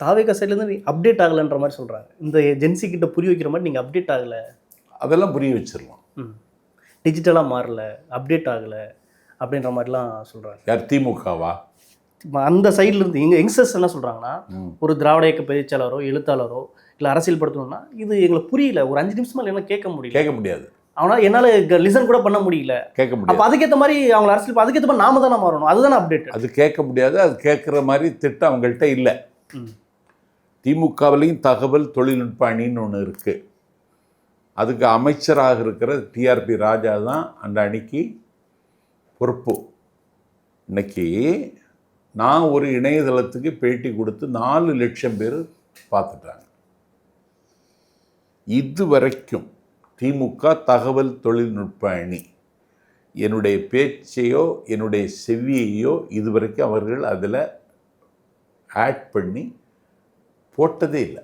தாவேகா சைட்லேருந்து அப்டேட் ஆகலைன்ற மாதிரி சொல்கிறாங்க. இந்த ஜென்சி கிட்ட புரிய வைக்கிற மாதிரி நீங்கள் அப்டேட் ஆகலை. அதெல்லாம் புரிய வச்சிடலாம். டிஜிட்டலாக மாறல, அப்டேட் ஆகலை அப்படின்ற மாதிரிலாம் சொல்கிறாங்க. யார், திமுகவா? அந்த சைடில் இருந்து எங்கள் யங்ஸ்டர்ஸ் என்ன சொல்கிறாங்கன்னா, ஒரு திராவிட இயக்க பேச்சாளரோ எழுத்தாளரோ இல்லை அரசியல் படுத்தணும்னா இது எங்களுக்கு புரியல, ஒரு 5 நிமிஷமா என்ன கேட்க முடியாது. ஆனால் என்னால் லிசன் கூட பண்ண முடியல, கேட்க முடியாது. அப்போ அதுக்கேற்ற மாதிரி அவங்க அரசியல் அதுக்கேற்ற மாதிரி நாம தானே மாறணும், அதுதானே அப்டேட். அது கேட்க முடியாது. அது கேட்குற மாதிரி திட்டம் அவங்கள்ட்ட இல்லை. திமுகவிலையும் தகவல் தொழில்நுட்ப அணின்னு ஒன்று இருக்குது. அதுக்கு அமைச்சராக இருக்கிற டிஆர்பி ராஜா தான் அந்த அணிக்கு பொறுப்பு. இன்னைக்கு நான் ஒரு இணையதளத்துக்கு பேட்டி கொடுத்து 4 லட்சம் பேர் பார்த்துட்டாங்க. இதுவரைக்கும் திமுக தகவல் தொழில்நுட்ப அணி என்னுடைய பேச்சையோ என்னுடைய செவியையோ இதுவரைக்கும் அவர்கள் அதில் ஆட் பண்ணி போட்டதே இல்லை.